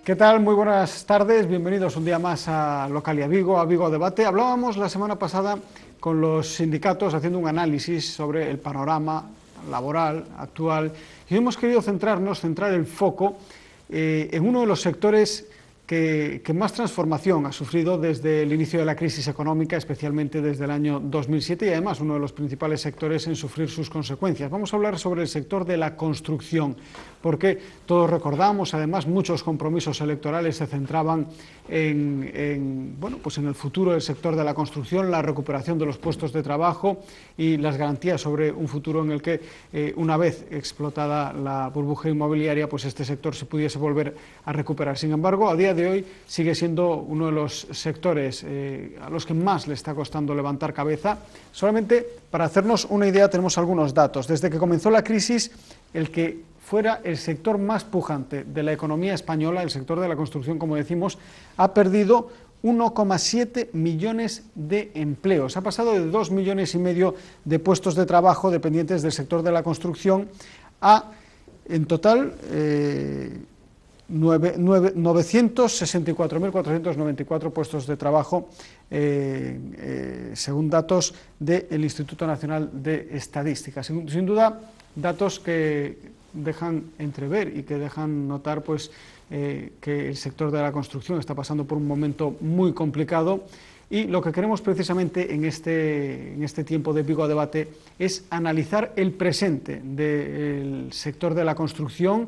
¿Qué tal? Muy buenas tardes, bienvenidos un día más a Localia Vigo, a Vigo Debate. Hablábamos la semana pasada con los sindicatos haciendo un análisis sobre el panorama laboral actual y hemos querido centrar el foco en uno de los sectores que más transformación ha sufrido desde el inicio de la crisis económica, especialmente desde el año 2007 y además uno de los principales sectores en sufrir sus consecuencias. Vamos a hablar sobre el sector de la construcción, porque todos recordamos, además muchos compromisos electorales se centraban en el futuro del sector de la construcción, la recuperación de los puestos de trabajo y las garantías sobre un futuro en el que una vez explotada la burbuja inmobiliaria, pues este sector se pudiese volver a recuperar. Sin embargo, a día de hoy sigue siendo uno de los sectores a los que más le está costando levantar cabeza. Solamente para hacernos una idea tenemos algunos datos. Desde que comenzó la crisis, el que fuera el sector más pujante de la economía española, el sector de la construcción, como decimos, ha perdido 1,7 millones de empleos. Ha pasado de 2,5 millones de puestos de trabajo dependientes del sector de la construcción a, en total, 964.494 puestos de trabajo, según datos del Instituto Nacional de Estadística. Sin duda, datos que dejan entrever y que dejan notar pues, que el sector de la construcción está pasando por un momento muy complicado. Y lo que queremos precisamente en este tiempo de Vigo Debate es analizar el presente del sector de la construcción,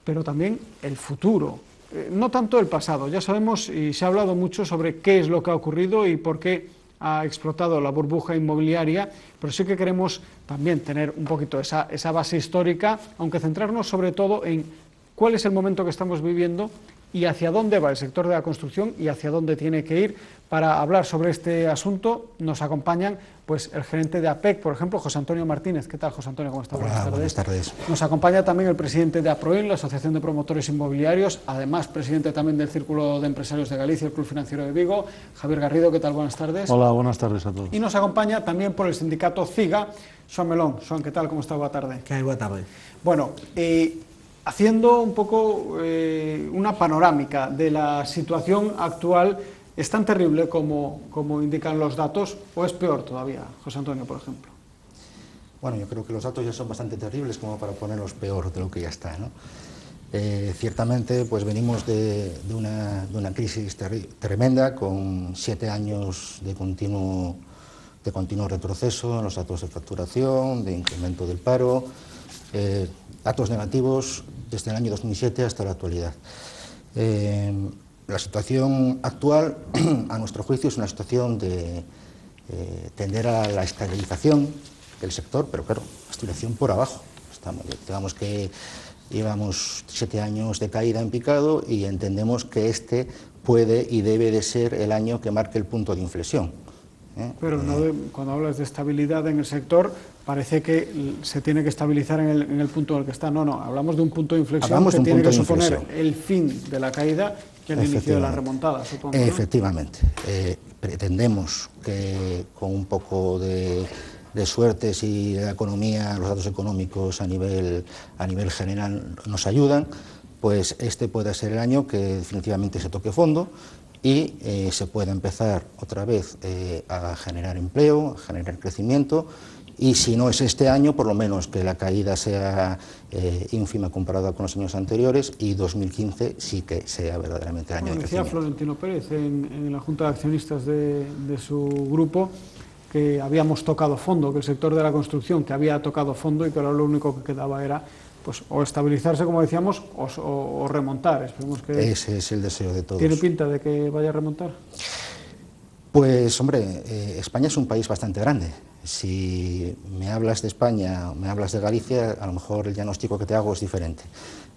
pero también el futuro, no tanto el pasado. Ya sabemos y se ha hablado mucho sobre qué es lo que ha ocurrido y por qué ha explotado la burbuja inmobiliaria, pero sí que queremos también tener un poquito esa base histórica, aunque centrarnos sobre todo en cuál es el momento que estamos viviendo y hacia dónde va el sector de la construcción y hacia dónde tiene que ir. Para hablar sobre este asunto nos acompañan pues, el gerente de APEC, por ejemplo, José Antonio Martínez. ¿Qué tal, José Antonio? ¿Cómo está? Hola, buenas tardes. Nos acompaña también el presidente de APROIN, la Asociación de Promotores Inmobiliarios, además presidente también del Círculo de Empresarios de Galicia, el Club Financiero de Vigo, Javier Garrido. ¿Qué tal? Buenas tardes. Hola, buenas tardes a todos. Y nos acompaña también por el sindicato CIGA, Xoán Melón. Xoán, ¿qué tal? ¿Cómo está? Buena tarde. ¿Qué hay? Buena tarde. Bueno, haciendo un poco una panorámica de la situación actual, ¿es tan terrible como indican los datos o es peor todavía, José Antonio, por ejemplo? Bueno, yo creo que los datos ya son bastante terribles como para ponerlos peor de lo que ya está, ¿no? Ciertamente, pues venimos de una crisis tremenda, con 7 años de continuo retroceso en los datos de facturación, de incremento del paro, datos negativos desde el año 2007 hasta la actualidad. La situación actual, a nuestro juicio, es una situación de tender a la estabilización del sector, pero claro, estabilización por abajo. Digamos que llevamos 7 años de caída en picado y entendemos que este puede y debe de ser el año que marque el punto de inflexión. Pero cuando hablas de estabilidad en el sector, parece que se tiene que estabilizar en el punto en el que está. No, hablamos de un punto de inflexión que tiene que suponer el fin de la caída y el inicio de la remontada, supongo, ¿no? Efectivamente. Pretendemos que con un poco de suerte, si la economía, los datos económicos a nivel general nos ayudan, pues este puede ser el año que definitivamente se toque fondo y se pueda empezar otra vez a generar empleo, a generar crecimiento, y si no es este año, por lo menos que la caída sea ínfima comparada con los años anteriores y 2015 sí que sea verdaderamente el año de crecimiento. Decía Florentino Pérez en la Junta de Accionistas de su grupo que habíamos tocado fondo, que el sector de la construcción que había tocado fondo y que ahora lo único que quedaba era pues o estabilizarse, como decíamos, o remontar. Esperemos que ese es el deseo de todos. ¿Tiene pinta de que vaya a remontar? Pues, hombre, España es un país bastante grande. Si me hablas de España o me hablas de Galicia, a lo mejor el diagnóstico que te hago es diferente.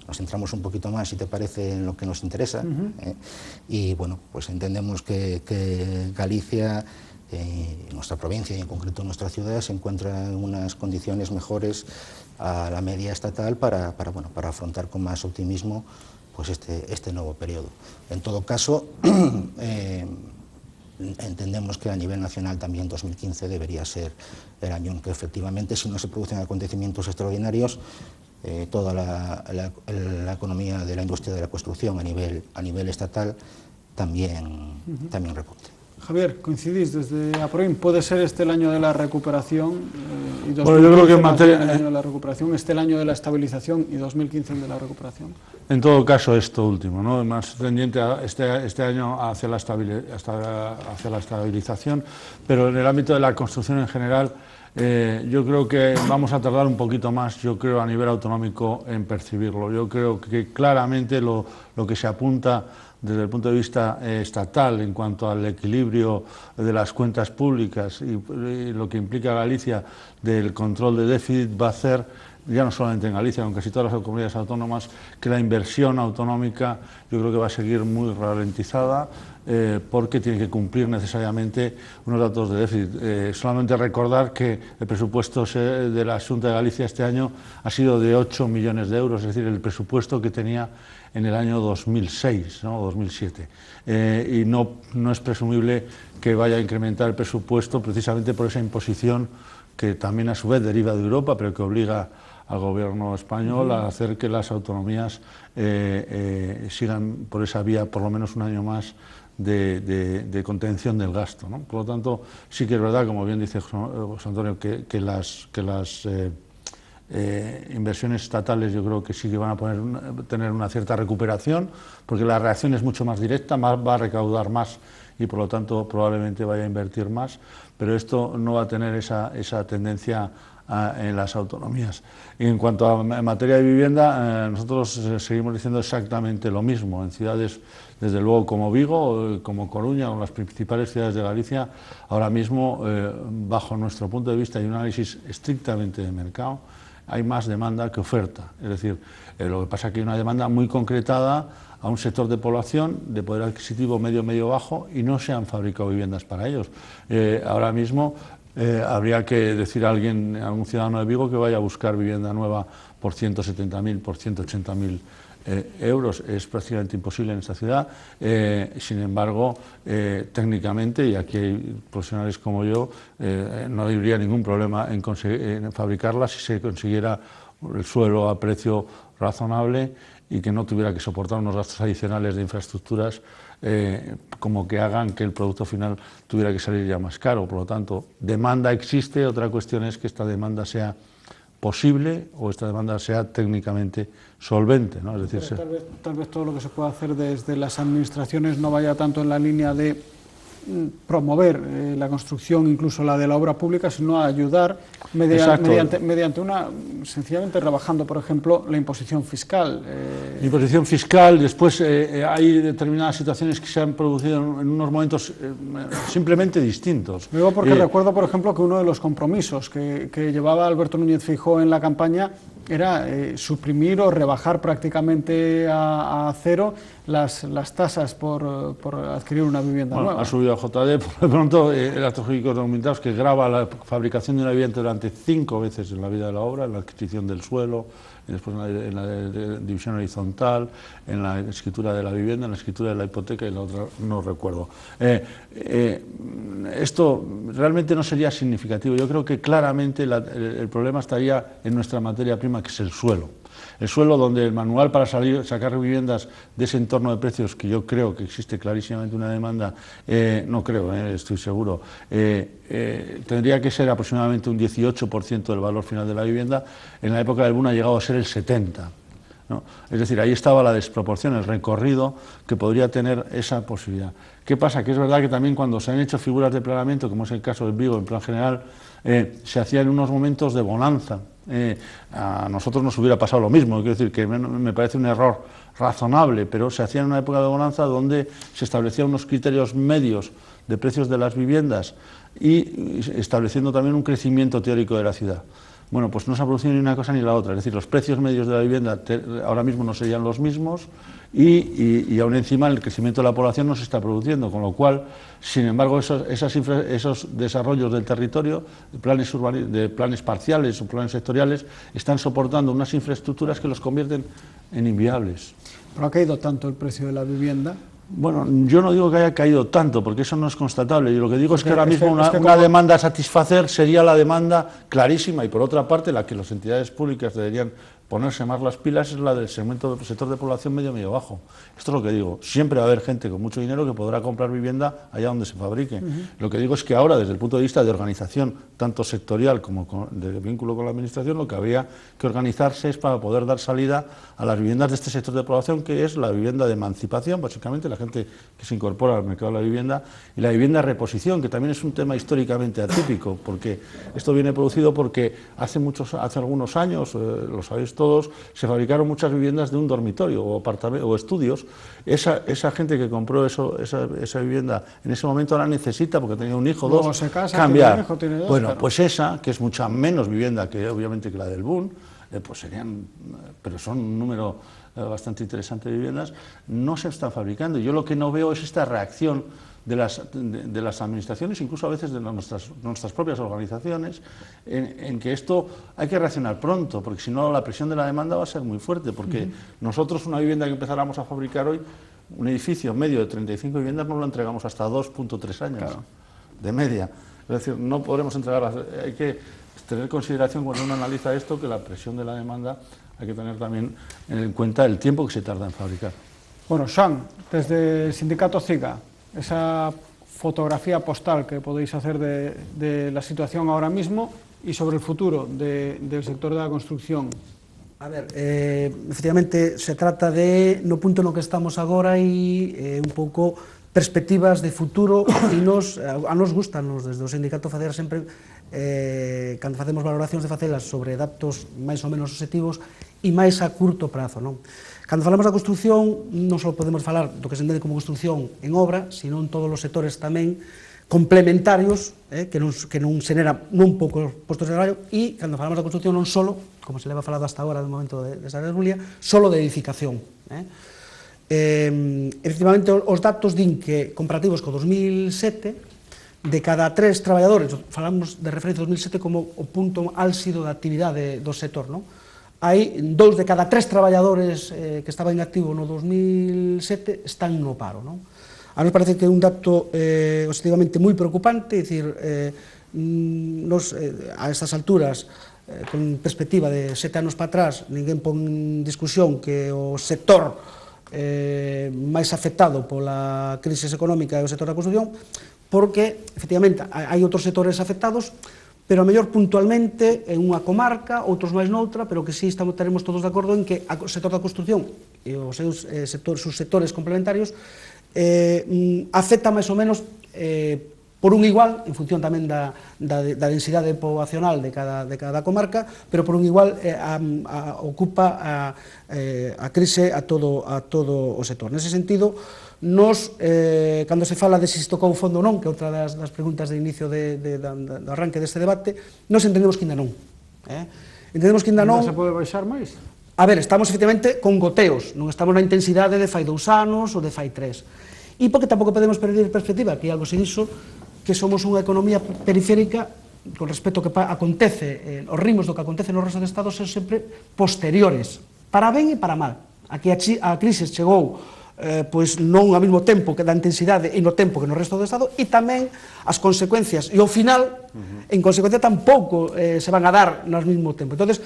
Nos centramos un poquito más, si te parece, en lo que nos interesa. Y, bueno, pues entendemos que Galicia, nuestra provincia y en concreto nuestra ciudad, se encuentra en unas condiciones mejores a la media estatal para afrontar con más optimismo pues este nuevo periodo. En todo caso, entendemos que a nivel nacional también 2015 debería ser el año en que efectivamente, si no se producen acontecimientos extraordinarios, toda la economía de la industria de la construcción a nivel estatal también repunte. Javier, coincidís desde APROIN, ¿puede ser este el año de la recuperación y 2015 bueno, yo creo que en materia, el año de la recuperación, el año de la estabilización y 2015 el de la recuperación? En todo caso, esto último, ¿no? Más tendiente a este año hacia la estabilización, pero en el ámbito de la construcción en general, yo creo que vamos a tardar un poquito más, yo creo, a nivel autonómico en percibirlo. Yo creo que claramente lo que se apunta desde el punto de vista estatal en cuanto al equilibrio de las cuentas públicas y lo que implica Galicia del control de déficit va a hacer, ya no solamente en Galicia, sino en casi todas las comunidades autónomas, que la inversión autonómica yo creo que va a seguir muy ralentizada porque tiene que cumplir necesariamente unos datos de déficit. Solamente recordar que el presupuesto de la Xunta de Galicia este año ha sido de 8 millones de euros, es decir, el presupuesto que tenía en el año 2006, ¿no? 2007. Y no es presumible que vaya a incrementar el presupuesto precisamente por esa imposición que también a su vez deriva de Europa, pero que obliga al gobierno español a hacer que las autonomías sigan por esa vía por lo menos un año más de contención del gasto, ¿no? Por lo tanto, sí que es verdad, como bien dice José Antonio, que las inversiones estatales yo creo que sí que van a tener una cierta recuperación, porque la reacción es mucho más directa, va a recaudar más y por lo tanto probablemente vaya a invertir más, pero esto no va a tener esa tendencia en las autonomías. Y en cuanto a materia de vivienda, nosotros seguimos diciendo exactamente lo mismo. En ciudades, desde luego, como Vigo, como Coruña, o las principales ciudades de Galicia, ahora mismo, bajo nuestro punto de vista y un análisis estrictamente de mercado, hay más demanda que oferta. Es decir, lo que pasa es que hay una demanda muy concretada a un sector de población de poder adquisitivo medio-bajo y no se han fabricado viviendas para ellos. Ahora mismo habría que decir a algún ciudadano de Vigo que vaya a buscar vivienda nueva por 170.000, por 180.000 euros. Es prácticamente imposible en esta ciudad. Sin embargo, técnicamente, y aquí hay profesionales como yo, no habría ningún problema en fabricarla si se consiguiera el suelo a precio razonable y que no tuviera que soportar unos gastos adicionales de infraestructuras como que hagan que el producto final tuviera que salir ya más caro. Por lo tanto, demanda existe, otra cuestión es que esta demanda sea posible o esta demanda sea técnicamente solvente, ¿no? Es decir, tal vez todo lo que se pueda hacer desde las administraciones no vaya tanto en la línea de promover la construcción, incluso la de la obra pública, sino a ayudar mediante sencillamente rebajando, por ejemplo, la imposición fiscal. Imposición fiscal, después hay determinadas situaciones que se han producido en unos momentos simplemente distintos. Digo porque recuerdo, por ejemplo, que uno de los compromisos que llevaba Alberto Núñez Feijóo en la campaña era suprimir o rebajar prácticamente a cero las tasas por adquirir una vivienda nueva. Ha subido a JD, por lo pronto, el acto jurídico documentados que grava la fabricación de una vivienda durante 5 veces en la vida de la obra, en la adquisición del suelo, después en la división horizontal, en la escritura de la vivienda, en la escritura de la hipoteca y la otra no recuerdo. Esto realmente no sería significativo. Yo creo que claramente el problema estaría en nuestra materia prima, que es el suelo. El suelo, donde el manual para sacar viviendas de ese entorno de precios, que yo creo que existe clarísimamente una demanda, no creo, estoy seguro, tendría que ser aproximadamente un 18% del valor final de la vivienda. En la época del boom ha llegado a ser el 70%. ¿no? Es decir, ahí estaba la desproporción, el recorrido que podría tener esa posibilidad. ¿Qué pasa? Que es verdad que también cuando se han hecho figuras de planeamiento, como es el caso del Vigo en plan general, se hacía en unos momentos de bonanza. A nosotros nos hubiera pasado lo mismo, quiero decir que me parece un error razonable, pero se hacía en una época de bonanza donde se establecían unos criterios medios de precios de las viviendas y estableciendo también un crecimiento teórico de la ciudad. Bueno, pues no se ha producido ni una cosa ni la otra, es decir, los precios medios de la vivienda ahora mismo no serían los mismos y aún encima el crecimiento de la población no se está produciendo, con lo cual, sin embargo, esos desarrollos del territorio, de planes parciales o planes sectoriales, están soportando unas infraestructuras que los convierten en inviables. ¿Pero ha caído tanto el precio de la vivienda? Bueno, yo no digo que haya caído tanto, porque eso no es constatable. Yo lo que digo es que ahora mismo una demanda a satisfacer sería la demanda clarísima y, por otra parte, la que las entidades públicas deberían ponerse más las pilas es la del sector de población medio bajo. Esto es lo que digo, siempre va a haber gente con mucho dinero que podrá comprar vivienda allá donde se fabrique. Lo que digo es que ahora, desde el punto de vista de organización, tanto sectorial como de vínculo con la administración, lo que había que organizarse es para poder dar salida a las viviendas de este sector de población, que es la vivienda de emancipación, básicamente la gente que se incorpora al mercado de la vivienda, y la vivienda de reposición, que también es un tema históricamente atípico, porque esto viene producido porque hace algunos años, lo sabéis todos, se fabricaron muchas viviendas de un dormitorio o estudios. Esa gente que compró esa vivienda en ese momento ahora necesita, porque tenía un hijo, luego dos, se casa, cambiar. Tiene un hijo, tiene dos, bueno, claro. pues esa, que es mucha menos vivienda que obviamente que la del boom, pues serían, pero son un número bastante interesante de viviendas, no se están fabricando. Yo lo que no veo es esta reacción de las administraciones, incluso a veces de nuestras propias organizaciones, en que esto hay que reaccionar pronto, porque si no la presión de la demanda va a ser muy fuerte, porque nosotros una vivienda que empezáramos a fabricar hoy, un edificio medio de 35 viviendas, no lo entregamos hasta 2.3 años, claro, de media. Es decir, no podremos entregarlas. Hay que tener consideración cuando uno analiza esto, que la presión de la demanda hay que tener también en cuenta el tiempo que se tarda en fabricar. Bueno, Xan, desde el sindicato CIGA, esa fotografía postal que podéis hacer de la situación ahora mismo y sobre el futuro del sector de la construcción. A ver, efectivamente se trata de no punto no que estamos agora e un pouco perspectivas de futuro e a nos gustanos desde o sindicato facer sempre cando facemos valoracións de facelas sobre datos máis ou menos objetivos e máis a curto prazo, non? Cando falamos da construcción, non só podemos falar do que se entende como construcción en obra, sino en todos os sectores tamén complementarios, que non xeneran non poucos postos de traballo, e cando falamos da construcción non só, como se leva falado hasta agora no momento desa tertulia, só de edificación. Efectivamente, os datos din que, comparativos co 2007, de cada 3 traballadores, falamos de referencia 2007 como o punto álxido da actividade do sector, non? Hai 2 de cada 3 traballadores que estaban en activo no 2007 están no paro, non? A nos parece que é un dato objetivamente moi preocupante, é dicir, a estas alturas, con perspectiva de 7 anos para atrás, ninguén pon en discusión que o sector máis afectado pola crise económica é o sector da construcción, porque, efectivamente, hai outros sectores afectados, pero a mellor puntualmente en unha comarca, outros máis noutra, pero que sí estaremos todos de acordo en que o sector da construcción e os seus subsectores complementarios afecta máis ou menos por un igual, en función tamén da densidade poblacional de cada comarca, pero por un igual ocupa a crise a todo o sector. Nese sentido, nos, cando se fala de se tocou o fondo ou non, que é outra das preguntas de inicio do arranque deste debate, nos entendemos que ainda non. Entendemos que ainda non... Non se pode baixar máis? A ver, estamos efectivamente con goteos, non estamos na intensidade de fai 2 anos ou de fai 3. E porque tampouco podemos perder perspectiva, que é algo sin iso, que somos unha economía periférica con respecto ao que acontece, os ritmos do que acontece no resto de estados son sempre posteriores, para ben e para mal. Aquí a crise chegou pois non ao mesmo tempo que da intensidade e no tempo que no resto do Estado, e tamén as consecuencias, e ao final, en consecuencia, tampouco se van a dar no mesmo tempo. Entonces,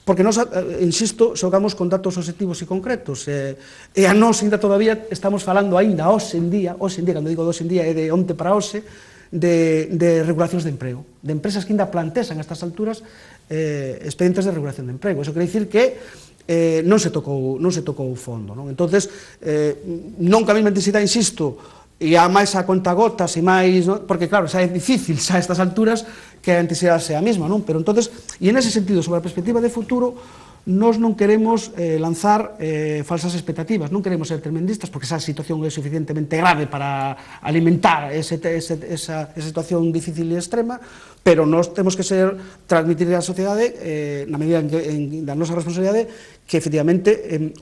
porque nós, insisto, xogamos con datos objetivos e concretos, e a nós ainda todavía estamos falando ainda hoxe en día, cando digo hoxe en día é de onte para hoxe, de regulacións de emprego, de empresas que ainda plantean a estas alturas expedientes de regulación de emprego. Eso quere dicir que non se tocou o fondo, non? Entonces, non que a mesma intensidade, insisto, e a máis a contagotas e máis, porque claro, xa é difícil xa a estas alturas que a intensidade sea a mesma, non? Pero entonces, e en ese sentido, sobre a perspectiva de futuro, nós non queremos lanzar falsas expectativas, non queremos ser tremendistas, porque esa situación é suficientemente grave para alimentar esa situación difícil e extrema, pero nós temos que transmitir á sociedade, na medida da nosa responsabilidade, que efectivamente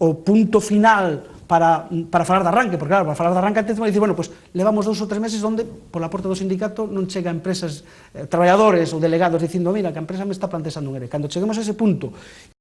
o punto final para falar de arranque, porque claro, para falar de arranque antes vai dicir, bueno, pues levamos 2 ou 3 meses onde pola porta do sindicato non chega empresas, traballadores ou delegados dicindo, mira, que a empresa me está plantexando un ERE. Cando cheguemos a ese punto